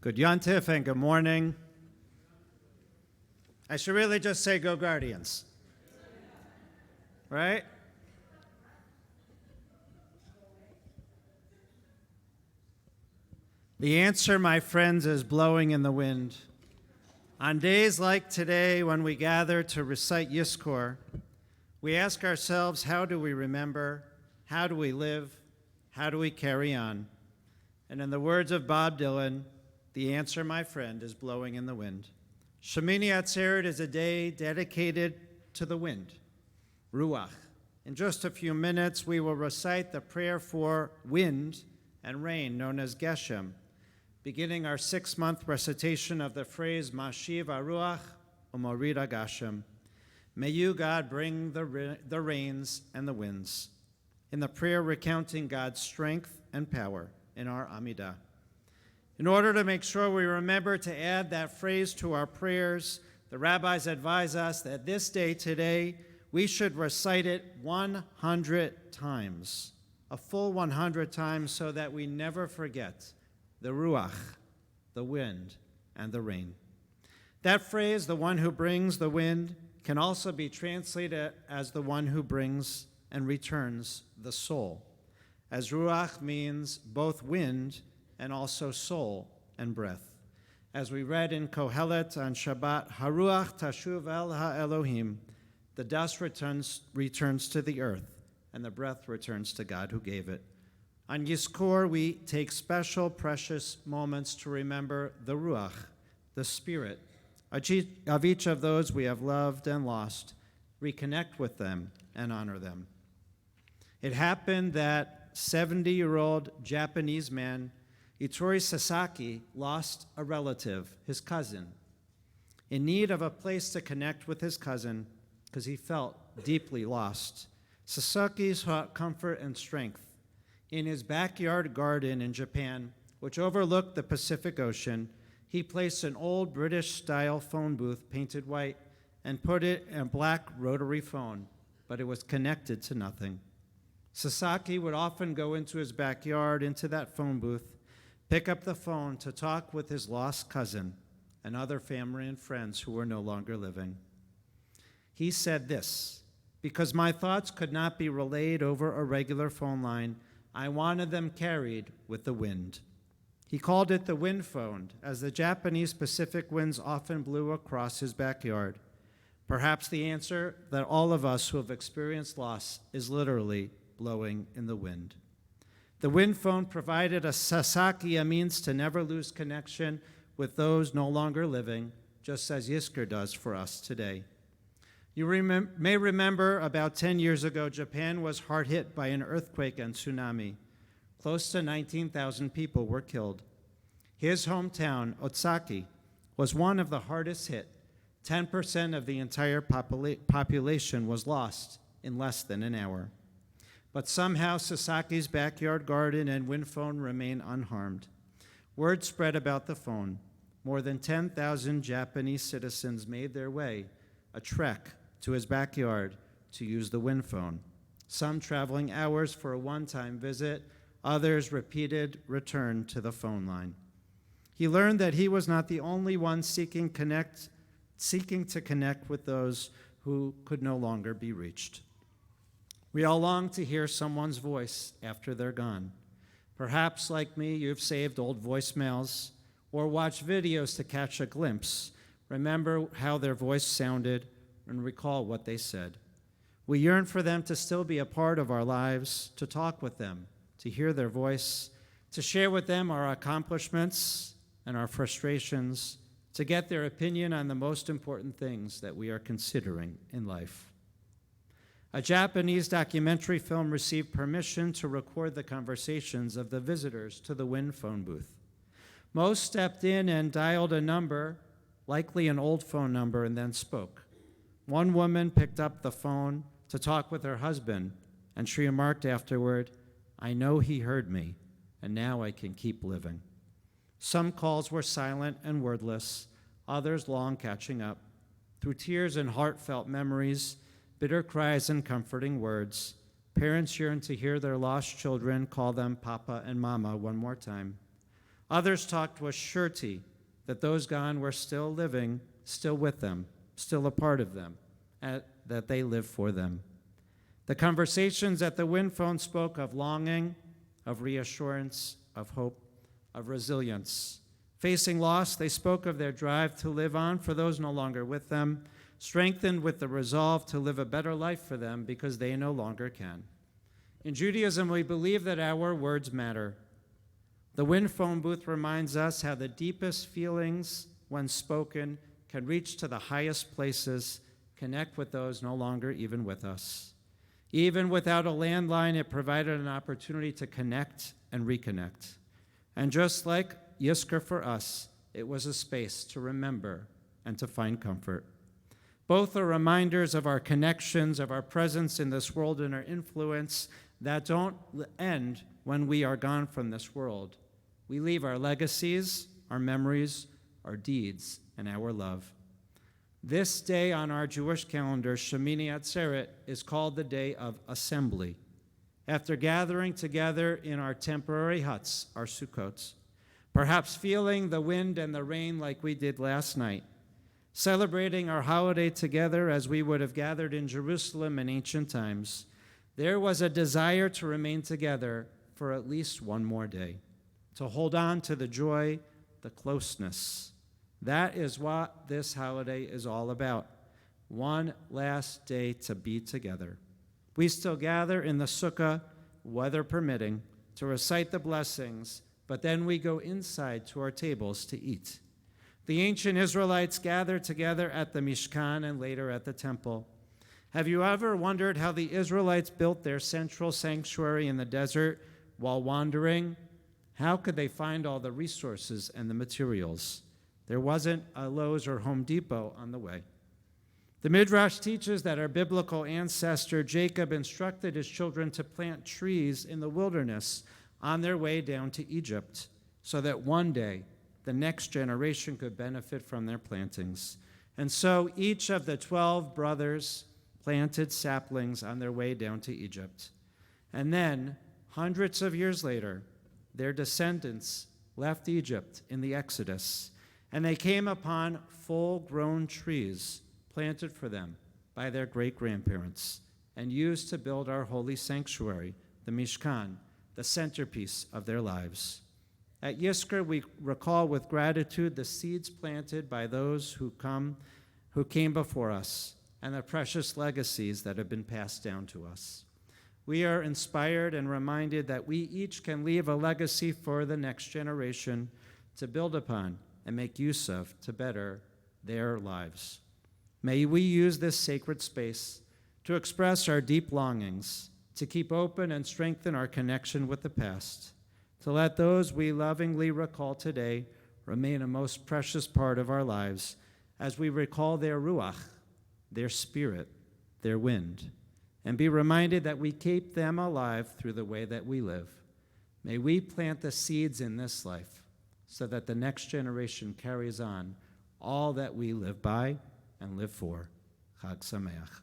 Good Yontif and good morning. I should really just say go Guardians. Right? The answer, my friends, is blowing in the wind. On days like today, when we gather to recite Yizkor, we ask ourselves, how do we remember? How do we live? How do we carry on? And in the words of Bob Dylan, the answer, my friend, is blowing in the wind. Shemini Atzeret is a day dedicated to the wind, Ruach. In just a few minutes, we will recite the prayer for wind and rain, known as Geshem, beginning our 6-month recitation of the phrase Mashiv Aruach Umorid Gashem. May you, God, bring the rains and the winds. In the prayer recounting God's strength and power in our Amidah. In order to make sure we remember to add that phrase to our prayers, the rabbis advise us that this day today, we should recite it 100 times, a full 100 times, so that we never forget the Ruach, the wind, and the rain. That phrase, the one who brings the wind, can also be translated as the one who brings and returns the soul, as Ruach means both wind and also soul and breath. As we read in Kohelet on Shabbat, Haruach tashuv el ha-Elohim, the dust returns to the earth, and the breath returns to God who gave it. On Yizkor, we take special, precious moments to remember the Ruach, the spirit, of each of those we have loved and lost, reconnect with them and honor them. It happened that 70-year-old Japanese man Itori Sasaki lost a relative, his cousin, in need of a place to connect with his cousin because he felt deeply lost. Sasaki sought comfort and strength. In his backyard garden in Japan, which overlooked the Pacific Ocean, he placed an old British-style phone booth painted white and put it in a black rotary phone, but it was connected to nothing. Sasaki would often go into his backyard, into that phone booth, pick up the phone to talk with his lost cousin and other family and friends who were no longer living. He said this, "Because my thoughts could not be relayed over a regular phone line, I wanted them carried with the wind." He called it the wind phone, as the Japanese Pacific winds often blew across his backyard. Perhaps the answer that all of us who have experienced loss is literally blowing in the wind. The wind phone provided a Sasaki a means to never lose connection with those no longer living, just as Yizkor does for us today. You may remember about 10 years ago, Japan was hard hit by an earthquake and tsunami. Close to 19,000 people were killed. His hometown, Otsaki, was one of the hardest hit. 10% of the entire population was lost in less than an hour. But somehow Sasaki's backyard garden and wind phone remain unharmed. Word spread about the phone. More than 10,000 Japanese citizens made their way, a trek, to his backyard to use the wind phone. Some traveling hours for a one-time visit, others repeated return to the phone line. He learned that he was not the only one seeking to connect with those who could no longer be reached. We all long to hear someone's voice after they're gone. Perhaps, like me, you've saved old voicemails or watched videos to catch a glimpse, remember how their voice sounded, and recall what they said. We yearn for them to still be a part of our lives, to talk with them, to hear their voice, to share with them our accomplishments and our frustrations, to get their opinion on the most important things that we are considering in life. A Japanese documentary film received permission to record the conversations of the visitors to the wind phone booth. Most stepped in and dialed a number, likely an old phone number, and then spoke. One woman picked up the phone to talk with her husband, and she remarked afterward, "I know he heard me, and now I can keep living." Some calls were silent and wordless, others long catching up. Through tears and heartfelt memories, bitter cries and comforting words, parents yearn to hear their lost children call them Papa and Mama one more time. Others talked with surety that those gone were still living, still with them, still a part of them, and that they live for them. The conversations at the wind phone spoke of longing, of reassurance, of hope, of resilience. Facing loss, they spoke of their drive to live on for those no longer with them, strengthened with the resolve to live a better life for them because they no longer can. In Judaism, we believe that our words matter. The wind phone booth reminds us how the deepest feelings, when spoken, can reach to the highest places, connect with those no longer even with us. Even without a landline, it provided an opportunity to connect and reconnect. And just like Yizkor for us, it was a space to remember and to find comfort. Both are reminders of our connections, of our presence in this world and our influence that don't end when we are gone from this world. We leave our legacies, our memories, our deeds, and our love. This day on our Jewish calendar, Shemini Atzeret, is called the Day of Assembly. After gathering together in our temporary huts, our sukkot, perhaps feeling the wind and the rain like we did last night, celebrating our holiday together as we would have gathered in Jerusalem in ancient times, there was a desire to remain together for at least one more day, to hold on to the joy, the closeness. That is what this holiday is all about. One last day to be together. We still gather in the sukkah, weather permitting, to recite the blessings, but then we go inside to our tables to eat. The ancient Israelites gathered together at the Mishkan and later at the temple. Have you ever wondered how the Israelites built their central sanctuary in the desert while wandering? How could they find all the resources and the materials? There wasn't a Lowe's or Home Depot on the way. The Midrash teaches that our biblical ancestor Jacob instructed his children to plant trees in the wilderness on their way down to Egypt, so that one day the next generation could benefit from their plantings. And so each of the 12 brothers planted saplings on their way down to Egypt. And then, hundreds of years later, their descendants left Egypt in the Exodus, and they came upon full-grown trees planted for them by their great-grandparents and used to build our holy sanctuary, the Mishkan, the centerpiece of their lives. At Yizkor, we recall with gratitude the seeds planted by those who came before us and the precious legacies that have been passed down to us. We are inspired and reminded that we each can leave a legacy for the next generation to build upon and make use of to better their lives. May we use this sacred space to express our deep longings, to keep open and strengthen our connection with the past, to let those we lovingly recall today remain a most precious part of our lives as we recall their ruach, their spirit, their wind, and be reminded that we keep them alive through the way that we live. May we plant the seeds in this life so that the next generation carries on all that we live by and live for. Chag Sameach.